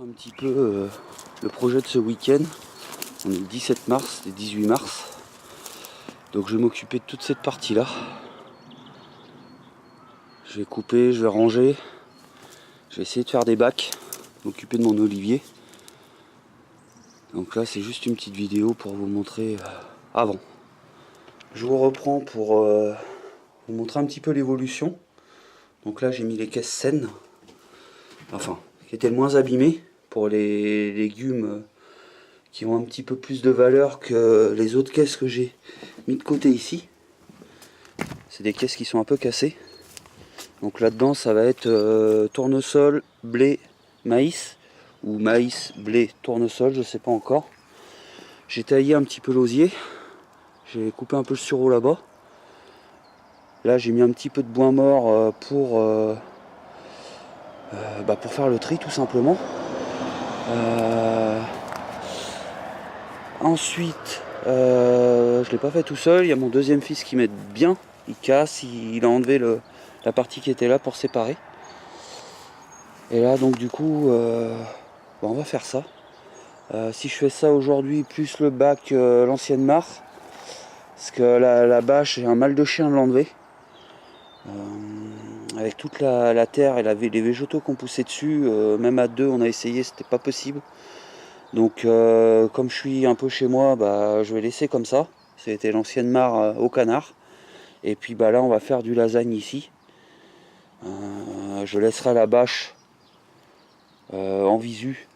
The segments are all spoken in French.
Un petit peu le projet de ce week-end. On est le 17 mars, le 18 mars. Donc je vais m'occuper de toute cette partie-là. Je vais couper, je vais ranger. Je vais essayer de faire des bacs, m'occuper de mon olivier. Donc là c'est juste une petite vidéo pour vous montrer avant. Je vous reprends pour vous montrer un petit peu l'évolution. Donc là j'ai mis les caisses saines. Enfin, qui étaient le moins abîmées pour les légumes qui ont un petit peu plus de valeur que les autres caisses que j'ai mis de côté ici. C'est des caisses qui sont un peu cassées. Donc là-dedans, ça va être tournesol, blé, maïs, ou maïs, blé, tournesol, je sais pas encore. J'ai taillé un petit peu l'osier. J'ai coupé un peu le sureau là-bas. Là, j'ai mis un petit peu de bois mort pour faire le tri, tout simplement. Ensuite, je ne l'ai pas fait tout seul. Il y a mon deuxième fils qui m'aide bien. Il casse, il a enlevé la partie qui était là pour séparer. Et là, donc du coup, on va faire ça. Si je fais ça aujourd'hui, plus le bac, l'ancienne mare, parce que la bâche, j'ai un mal de chien de l'enlever. Avec toute la terre et les végétaux qu'on poussait dessus, même à deux, on a essayé, c'était pas possible. Donc comme je suis un peu chez moi, je vais laisser comme ça. C'était l'ancienne mare au canard. Et puis là on va faire du lasagne ici. Je laisserai la bâche en visu.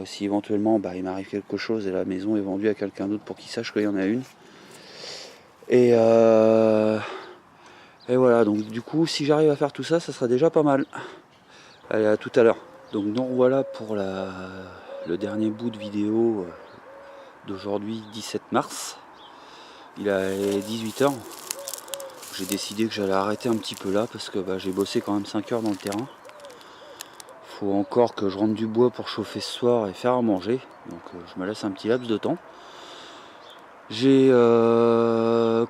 Si éventuellement il m'arrive quelque chose et la maison est vendue à quelqu'un d'autre pour qu'il sache qu'il y en a une. Et voilà, donc du coup si j'arrive à faire tout ça, ça sera déjà pas mal. Allez, à tout à l'heure. Donc voilà pour le dernier bout de vidéo d'aujourd'hui, 17 mars. Il est 18h. J'ai décidé que j'allais arrêter un petit peu là parce que j'ai bossé quand même 5 heures dans le terrain. Faut encore que je rentre du bois pour chauffer ce soir et faire à manger. Donc je me laisse un petit laps de temps. J'ai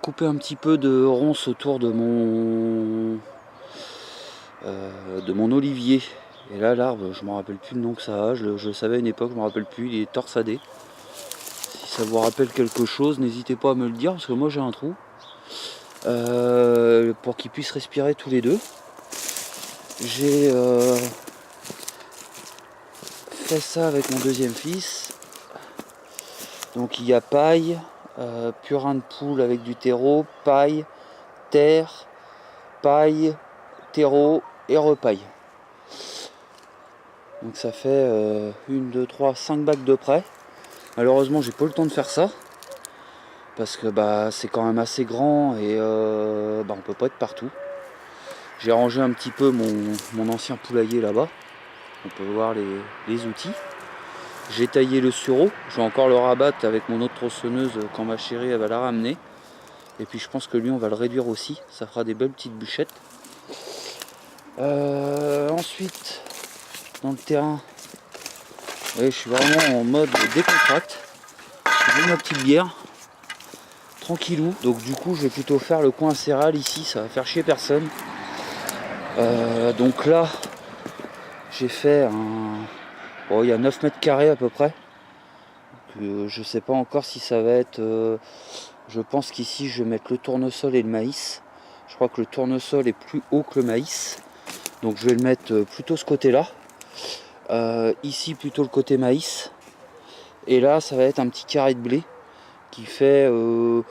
coupé un petit peu de ronces autour de mon olivier. Et là l'arbre, je ne me rappelle plus le nom que ça a. Je le savais à une époque, je ne me rappelle plus. Il est torsadé. Si ça vous rappelle quelque chose, n'hésitez pas à me le dire parce que moi j'ai un trou. Pour qu'ils puissent respirer tous les deux. J'ai fait ça avec mon deuxième fils. Donc il y a paille, purin de poule avec du terreau, paille, terre, paille, terreau et repaille. Donc ça fait 1, 2, 3, 5 bacs de près. Malheureusement j'ai pas le temps de faire ça. Parce que c'est quand même assez grand et on peut pas être partout. J'ai rangé un petit peu mon ancien poulailler là-bas. On peut voir les outils. J'ai taillé le sureau. Je vais encore le rabattre avec mon autre tronçonneuse quand ma chérie elle va la ramener. Et puis je pense que lui on va le réduire aussi. Ça fera des belles petites bûchettes. Ensuite, dans le terrain, je suis vraiment en mode décontracte. Je bois ma petite bière. Tranquillou. Donc du coup je vais plutôt faire le coin céréales ici. Ça va faire chier personne. Donc là, j'ai fait il y a 9 mètres carrés à peu près. Je sais pas encore si ça va être... je pense qu'ici, je vais mettre le tournesol et le maïs. Je crois que le tournesol est plus haut que le maïs. Donc je vais le mettre plutôt ce côté-là. Ici, plutôt le côté maïs. Et là, ça va être un petit carré de blé qui fait, on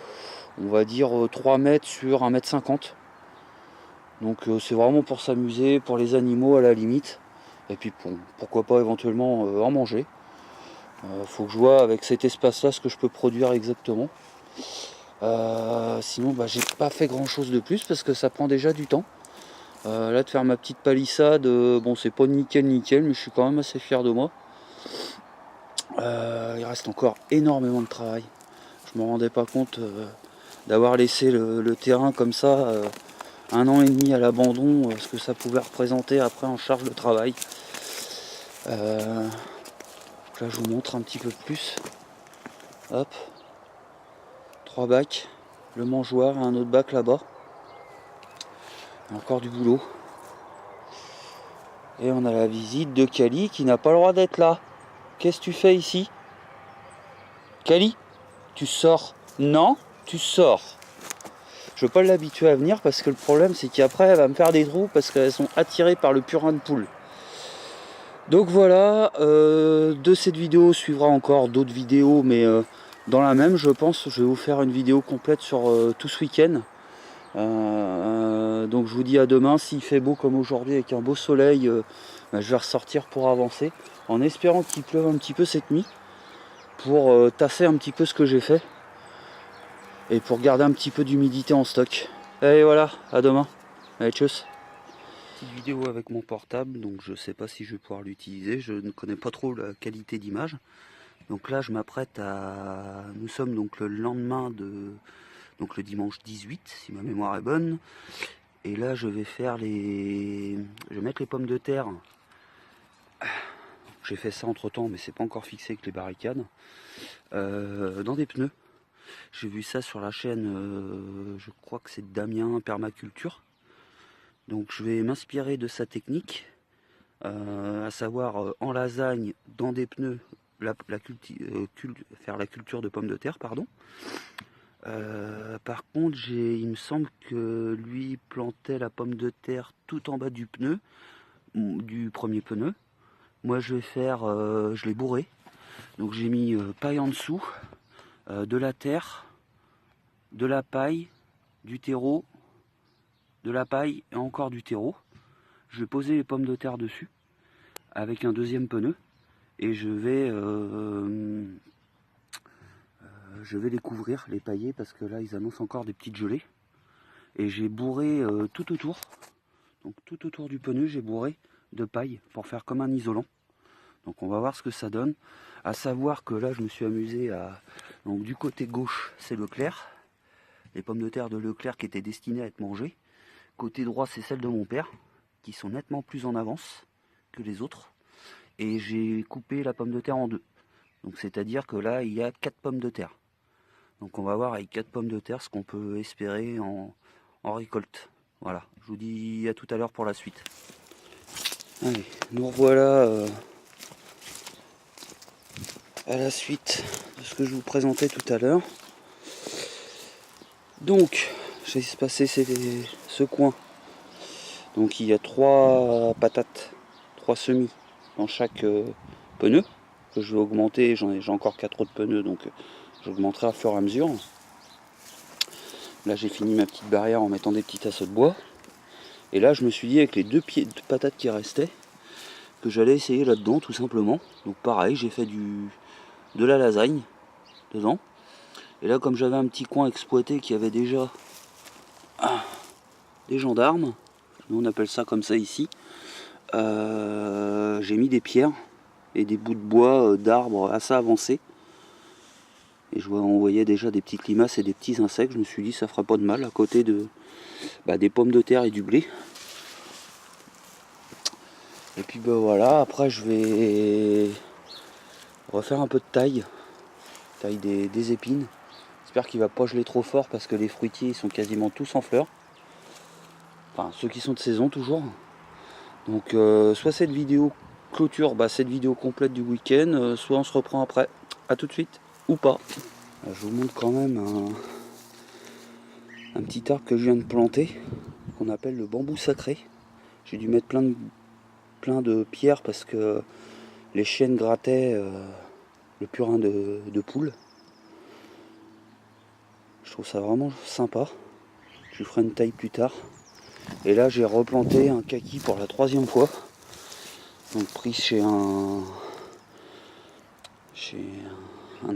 va dire, 3 mètres sur 1 mètre 50. Donc c'est vraiment pour s'amuser, pour les animaux à la limite. Et puis pourquoi pas éventuellement en manger. Faut que je vois avec cet espace là ce que je peux produire exactement. Sinon j'ai pas fait grand chose de plus parce que ça prend déjà du temps. Là de faire ma petite palissade, c'est pas nickel mais je suis quand même assez fier de moi. Il reste encore énormément de travail. Je me rendais pas compte d'avoir laissé le terrain comme ça 1 an et demi à l'abandon, ce que ça pouvait représenter après en charge de travail. Là je vous montre un petit peu plus. Hop, 3 bacs, le mangeoire et un autre bac là-bas. Encore du boulot. Et on a la visite de Kali qui n'a pas le droit d'être là. Qu'est-ce que tu fais ici? Kali, tu sors. Non, tu sors. Je ne veux pas l'habituer à venir parce que le problème c'est qu'après elle va me faire des trous parce qu'elles sont attirées par le purin de poule. Donc voilà, de cette vidéo suivra encore d'autres vidéos, mais dans la même, je pense, je vais vous faire une vidéo complète sur tout ce week-end. Donc je vous dis à demain. S'il fait beau comme aujourd'hui avec un beau soleil, je vais ressortir pour avancer, en espérant qu'il pleuve un petit peu cette nuit, pour tasser un petit peu ce que j'ai fait, et pour garder un petit peu d'humidité en stock. Allez voilà, à demain. Allez, tchuss. Petite vidéo avec mon portable, donc je sais pas si je vais pouvoir l'utiliser, je ne connais pas trop la qualité d'image. Donc là je m'apprête à... Nous sommes donc le lendemain de... Donc le dimanche 18, si ma mémoire est bonne. Et là je vais faire les... Je vais mettre les pommes de terre. J'ai fait ça entre temps mais c'est pas encore fixé avec les barricades. Dans des pneus. J'ai vu ça sur la chaîne, je crois que c'est Damien Permaculture. Donc je vais m'inspirer de sa technique, à savoir en lasagne dans des pneus faire la culture de pommes de terre, pardon. Par contre, il me semble que lui plantait la pomme de terre tout en bas du pneu, du premier pneu. Moi je vais faire, je l'ai bourré, donc j'ai mis paille en dessous, de la terre, de la paille, du terreau, de la paille et encore du terreau. Je vais poser les pommes de terre dessus avec un deuxième pneu et je vais les couvrir, les pailler, parce que là ils annoncent encore des petites gelées. Et j'ai bourré tout autour, donc tout autour du pneu j'ai bourré de paille pour faire comme un isolant. Donc on va voir ce que ça donne. À savoir que là je me suis amusé à... Donc du côté gauche c'est Leclerc, les pommes de terre de Leclerc qui étaient destinées à être mangées. Côté droit c'est celles de mon père, qui sont nettement plus en avance que les autres. Et j'ai coupé la pomme de terre en deux. Donc c'est-à-dire que là il y a 4 pommes de terre. Donc on va voir avec 4 pommes de terre ce qu'on peut espérer en récolte. Voilà, je vous dis à tout à l'heure pour la suite. Allez, nous revoilà à la suite de ce que je vous présentais tout à l'heure. Donc, j'ai passé ce coin. Donc il y a 3 patates, 3 semis dans chaque pneu, que je vais augmenter. J'ai encore 4 autres pneus, donc j'augmenterai à fur et à mesure. Là j'ai fini ma petite barrière en mettant des petits tasseaux de bois. Et là je me suis dit avec les 2 patates qui restaient, que j'allais essayer là-dedans tout simplement. Donc pareil, j'ai fait de la lasagne dedans. Et là comme j'avais un petit coin exploité qui avait déjà des gendarmes, nous on appelle ça comme ça ici, j'ai mis des pierres et des bouts de bois d'arbres assez avancés. Et on voyait déjà des petites limaces et des petits insectes. Je me suis dit ça fera pas de mal à côté des pommes de terre et du blé. Et puis voilà, après je vais refaire un peu de taille des épines. J'espère qu'il va pas geler trop fort parce que les fruitiers ils sont quasiment tous en fleurs. Enfin ceux qui sont de saison toujours. Donc soit cette vidéo clôture cette vidéo complète du week-end, soit on se reprend après. A tout de suite ou pas. Je vous montre quand même un petit arbre que je viens de planter, qu'on appelle le bambou sacré. J'ai dû mettre plein de pierres parce que les chiennes grattaient le purin de poule. Je trouve ça vraiment sympa. Je ferai une taille plus tard. Et là j'ai replanté un kaki pour la 3e fois. Donc pris chez un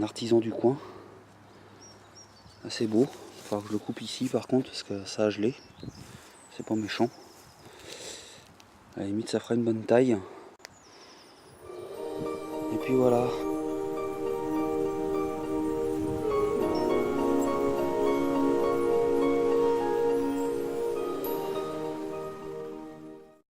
artisan du coin. Assez beau. Il va falloir que je le coupe ici par contre parce que ça a gelé. C'est pas méchant. À la limite ça ferait une bonne taille. Et puis voilà.